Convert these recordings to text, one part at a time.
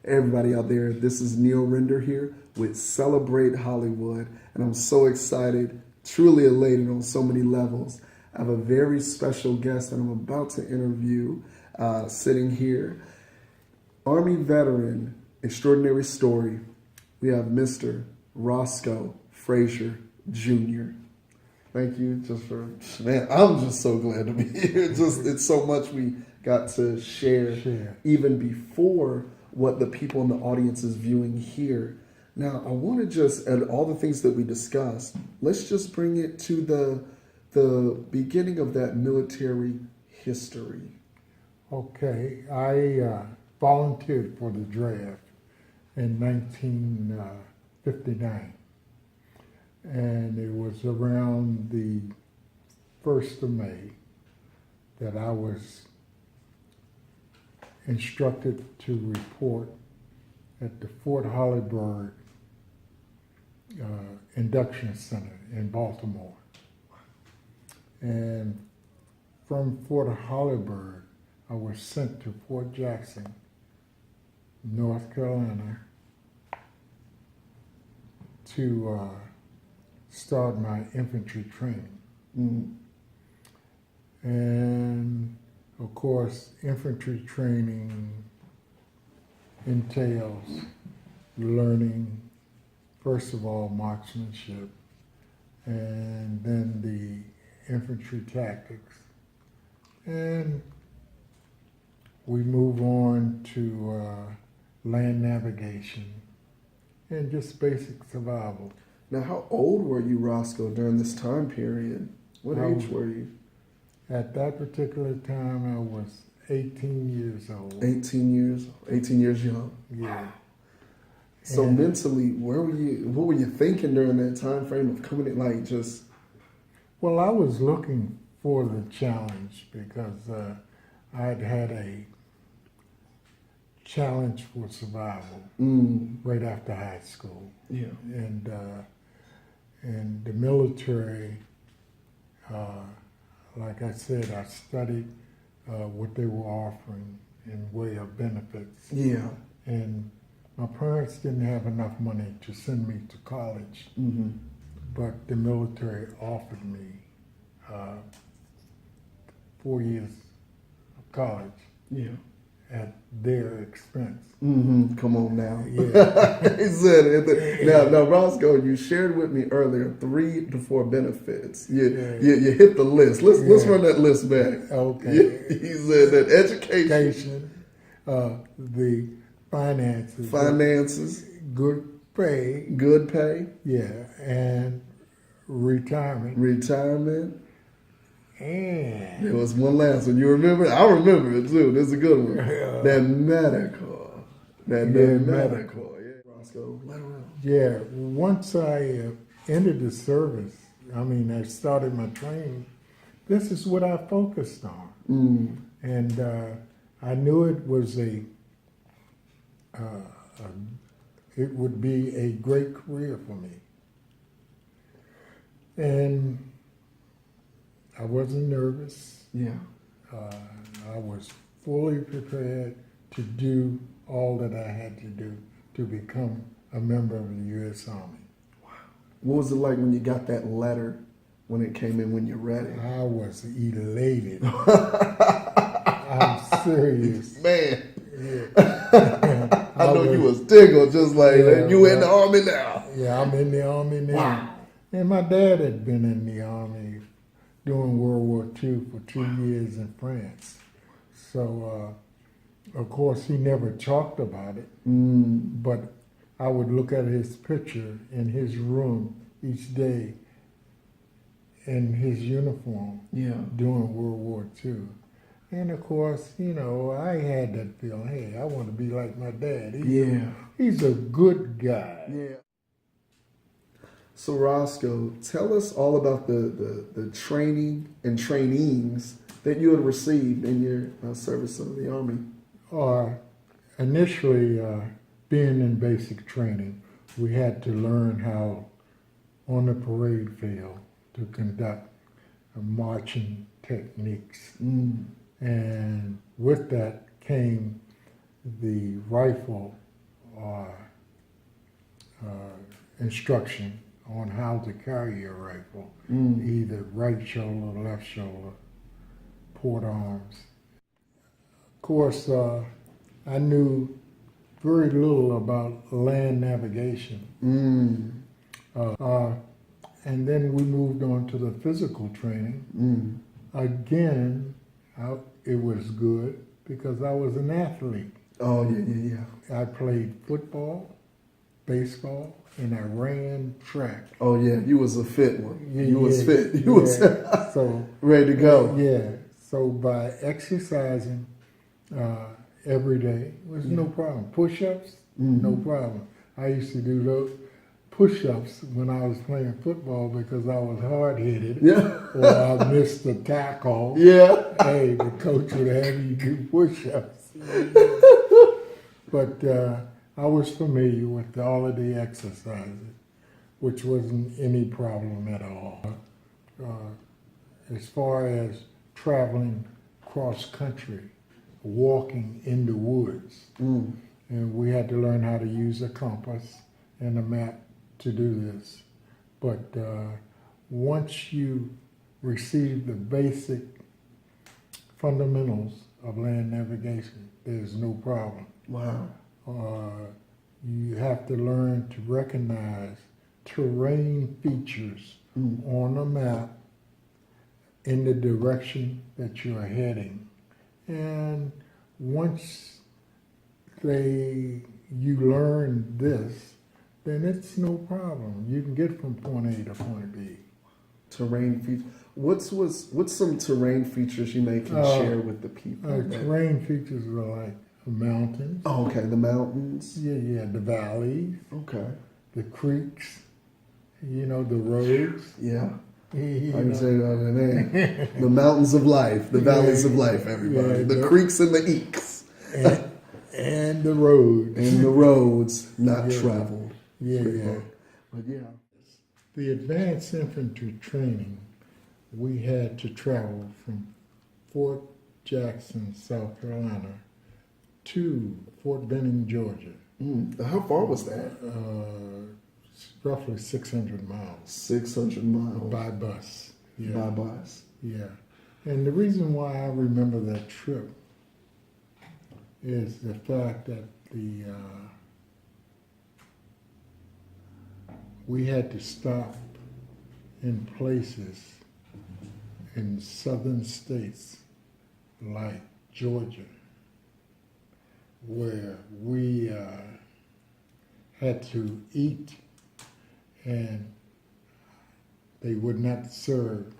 Everybody out there, this is Neal Render here with Celebrate Hollywood, and I'm so excited, truly elated on so many levels. I have a very special guest that I'm about to interview sitting here. Army veteran, extraordinary story. We have Mr. Roscoe Frazier Jr. Thank you man, I'm just so glad to be here. It's so much we got to share even before what the people in the audience is viewing here. Now, I want to just, and all the things that we discussed, let's just bring it to the beginning of that military history. Okay, I volunteered for the draft in 1959. And it was around the 1st of May that I was instructed to report at the Fort Hollyburg Induction Center in Baltimore. And from Fort Hollyburg, I was sent to Fort Jackson, North Carolina, to start my infantry training. And of course, infantry training entails learning, first of all, marksmanship, and then the infantry tactics. And we move on to land navigation and just basic survival. Now, how old were you, Roscoe, during this time period? What age were you? At that particular time, I was 18 years old. 18 years young. Yeah. So mentally, where were you? What were you thinking during that time frame of coming in, like just? Well, I was looking for the challenge because I had had a challenge for survival right after high school. Yeah. And the military, like I said, I studied what they were offering in way of benefits. Yeah. And my parents didn't have enough money to send me to college, but the military offered me 4 years of college. Yeah. At their expense. Come on now. Yeah. He said it. Now, Roscoe, you shared with me earlier 3 to 4 benefits. You hit the list. Let's run that list back. Okay. He said that education, the finances, good pay, yeah, and retirement. And there was one last one. You remember? I remember it too. This is a good one. That medical. Yeah. Roscoe, let her out. Yeah. Once I entered the service, I started my training. This is what I focused on, and I knew it was it would be a great career for me, and I wasn't nervous. Yeah. I was fully prepared to do all that I had to do to become a member of the U.S. Army. Wow. What was it like when you got that letter when it came in, when you read it? I was elated. I'm serious. Man. Yeah. I know you was tickled just like you in the Army now. Yeah, I'm in the Army now. Wow. And my dad had been in the Army during World War II for 2 years in France. So, of course, he never talked about it, but I would look at his picture in his room each day in his uniform during World War II. And, of course, I had that feeling, hey, I want to be like my dad. He's a good guy. Yeah. So Roscoe, tell us all about the training and trainings that you had received in your service of the Army. Initially, being in basic training, we had to learn how on the parade field to conduct marching techniques. And with that came the rifle instruction on how to carry a rifle, either right shoulder, left shoulder, port arms. Of course, I knew very little about land navigation. And then we moved on to the physical training. Again, it was good because I was an athlete. Oh, yeah. I played football, baseball, and I ran track. Oh, yeah, you was a fit one. Yeah, you was fit. You was so ready to go. Yeah. So by exercising every day was no problem. Push-ups, no problem. I used to do those push-ups when I was playing football because I was hard-headed. Yeah. Or I missed the tackle. Yeah. Hey, the coach would have you do push-ups. But I was familiar with all of the exercises, which wasn't any problem at all. As far as traveling cross-country, walking in the woods, and we had to learn how to use a compass and a map to do this. But once you receive the basic fundamentals of land navigation, there's no problem. Wow. You have to learn to recognize terrain features on a map in the direction that you're heading. And once you learn this, then it's no problem. You can get from point A to point B. Terrain features. What's some terrain features you may can share with the people? Terrain features are like the mountains. Oh, okay, the mountains. Yeah, the valleys, Okay. the creeks, the roads. Yeah. I You can know. say that in the name. The mountains of life, the valleys of life, everybody. Yeah, the creeks and the eeks. And the roads. And the roads not Yeah. traveled. Yeah. But yeah. The advanced infantry training, we had to travel from Fort Jackson, South Carolina, to Fort Benning, Georgia. How far was that? Roughly 600 miles 600 miles. by bus. Yeah. By bus. Yeah. And the reason why I remember that trip is the fact that we had to stop in places in southern states like Georgia, where we had to eat and they would not serve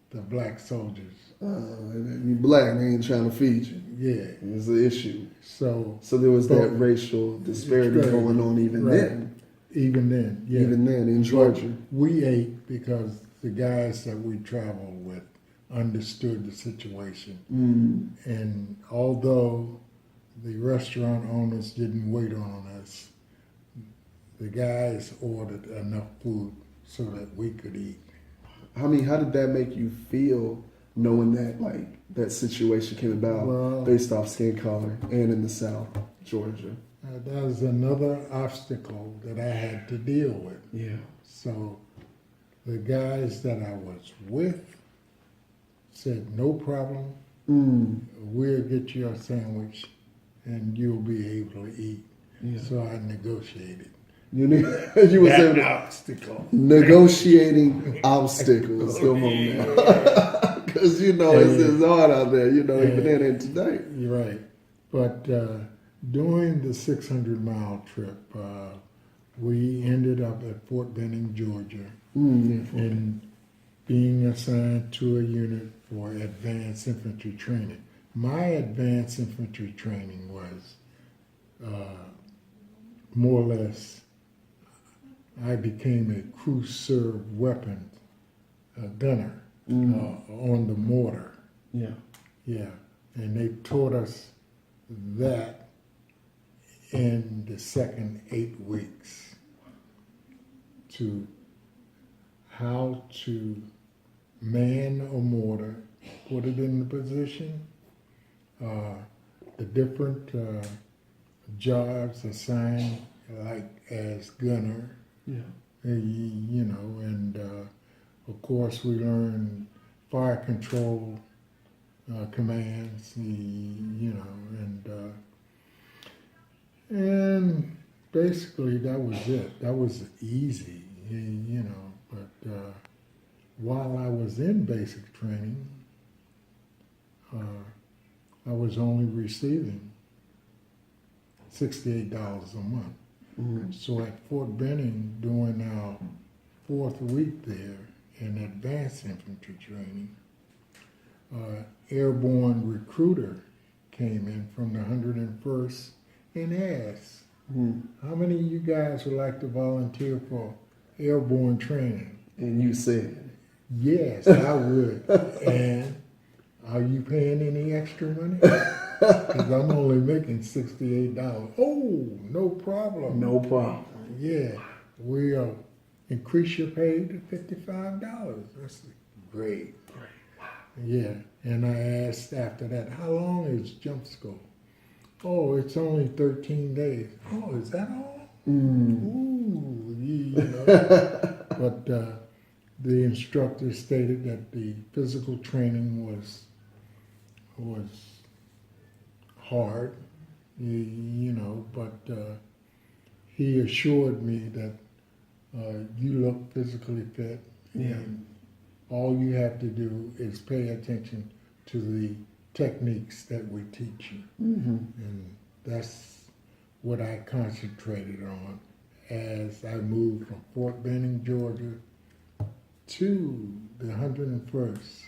the black soldiers. You black, they ain't trying to feed you. Yeah. It's an issue. So there was that racial disparity going on even then. Even then, yeah. Even then in Georgia. We ate because the guys that we traveled with understood the situation. And although the restaurant owners didn't wait on us, the guys ordered enough food so that we could eat. How did that make you feel knowing that that situation came about based off skin color and in the South, Georgia? That was another obstacle that I had to deal with. Yeah. So the guys that I was with said, no problem, we'll get you a sandwich and you'll be able to eat. Yeah. So I negotiated. You was able to obstacle. Negotiating obstacles. Come on now. Because it's hard out there, even then and today. You're right. But during the 600-mile trip, we ended up at Fort Benning, Georgia, and being assigned to a unit for advanced infantry training. My advanced infantry training was more or less, I became a crew-served weapon gunner on the mortar. Yeah. Yeah, and they taught us that in the second 8 weeks to how to man a mortar, put it in the position, the different jobs assigned like as gunner, you know, and of course we learned fire control commands, you know, and basically that was it. That was easy, you know. But while I was in basic training, I was only receiving $68 a month. Mm-hmm. So at Fort Benning, during our 4th week there in advanced infantry training, airborne recruiter came in from the 101st and asked, how many of you guys would like to volunteer for airborne training? And you said, Yes, I would. And are you paying any extra money? Because I'm only making $68. Oh, no problem. no problem. Yeah, we'll increase your pay to $55. That's great. Yeah, and I asked after that, how long is jump school? Oh, it's only 13 days. Oh, is that all? Ooh, you know. But the instructor stated that the physical training was hard, you know, but he assured me that you look physically fit, and all you have to do is pay attention to the techniques that we teach you. And that's what I concentrated on as I moved from Fort Benning, Georgia to the 101st